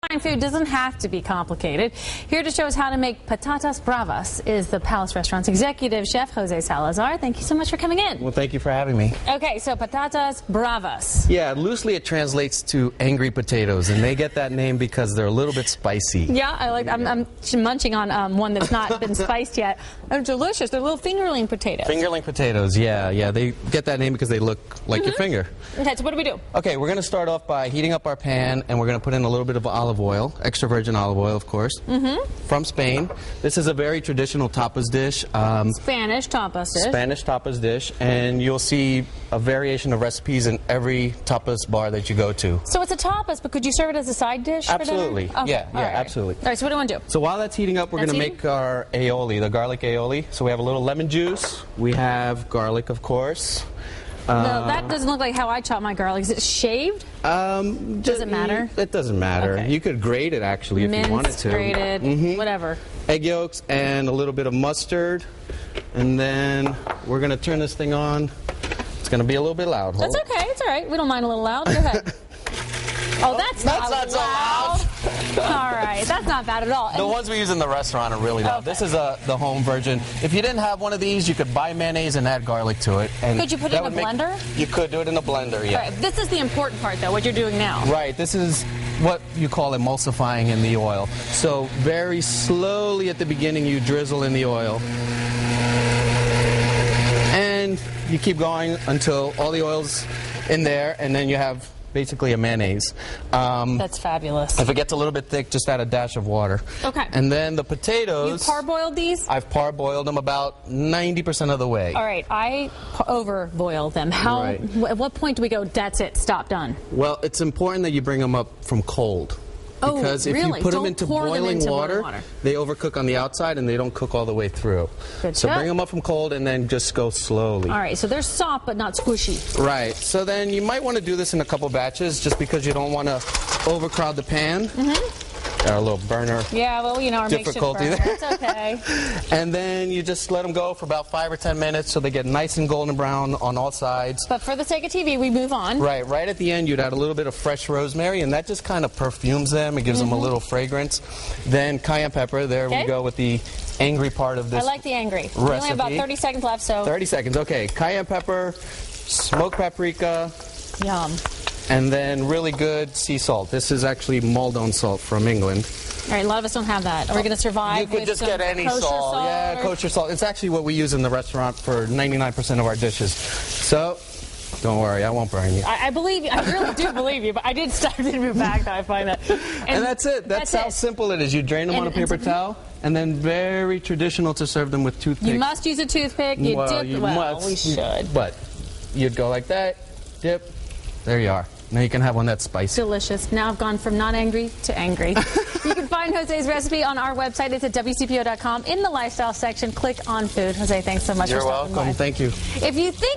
Food doesn't have to be complicated. Here to show us how to make Patatas Bravas is the Palace Restaurant's executive chef, Jose Salazar. Thank you so much for coming in. Well, thank you for having me. Okay, so Patatas Bravas. Yeah, loosely it translates to angry potatoes, and they get that name because they're a little bit spicy. Yeah, I like. I'm munching on one that's not been spiced yet. They're delicious. They're little fingerling potatoes. Fingerling potatoes, yeah. They get that name because they look like your finger. Okay, so what do we do? Okay, we're going to start off by heating up our pan, and we're going to put in a little bit of olive oil, extra virgin olive oil, of course, from Spain. This is a very traditional tapas dish. Spanish tapas dish. Spanish tapas dish, and you'll see a variation of recipes in every tapas bar that you go to. So it's a tapas, but could you serve it as a side dish? Absolutely. For dinner? Okay. Yeah, All right. absolutely. All right, so what do you want to do? So while that's heating up, we're going to make our aioli, the garlic aioli. So we have a little lemon juice. We have garlic, of course. No, that doesn't look like how I chop my garlic. Is it shaved? Does it matter? It doesn't matter. Okay. You could grate it, actually, if you wanted to. Grated, whatever. Egg yolks and a little bit of mustard. And then we're going to turn this thing on. It's going to be a little bit loud. That's okay. It's all right. We don't mind a little loud. Go ahead. Oh, that's not so loud. All right, that's not bad at all. The ones we use in the restaurant are really loud. Okay. This is the home version. If you didn't have one of these, you could buy mayonnaise and add garlic to it. And could you put it in a blender? You could do it in a blender, yeah. All right, this is the important part, though, what you're doing now. Right, this is what you call emulsifying in the oil. So very slowly at the beginning, you drizzle in the oil. And you keep going until all the oil's in there, and then you have basically a mayonnaise. That's fabulous. If it gets a little bit thick, just add a dash of water. Okay. And then the potatoes... You parboiled these? I've parboiled them about 90% of the way. All right, I overboil them. At what point do we go, that's it, stop, done? Well, it's important that you bring them up from cold. Because if you put them into boiling water, they overcook on the outside and they don't cook all the way through. So bring them up from cold and then just go slowly. All right, so they're soft but not squishy. Right. So then you might want to do this in a couple batches just because you don't want to overcrowd the pan. Got a little burner. Yeah, well, you know, our difficulty makeshift burner. It's okay. And then you just let them go for about 5 or 10 minutes so they get nice and golden brown on all sides. But for the sake of TV, we move on. Right. Right at the end, you'd add a little bit of fresh rosemary, and that just kind of perfumes them. It gives them a little fragrance. Then cayenne pepper. There we go with the angry part of this. I like the angry. Recipe. We only have about 30 seconds left, so. 30 seconds. Okay. Cayenne pepper, smoked paprika. Yum. And then really good sea salt. This is actually Maldon salt from England. All right, a lot of us don't have that. Are we going to survive? You could just get any salt. Yeah, kosher salt. It's actually what we use in the restaurant for 99% of our dishes. So, don't worry, I won't burn you. I believe you. I really do believe you, but I did start to move back, though, I find that. And that's it. That's how simple it is. You drain them on a paper towel, and then very traditional to serve them with toothpicks. You must use a toothpick. We should. But you'd go like that, dip, there you are. Now you can have one that's spicy. Delicious. Now I've gone from not angry to angry. You can find Jose's recipe on our website. It's at WCPO.com. In the lifestyle section, click on food. Jose, thanks so much for stopping by. You're welcome. Thank you. If you think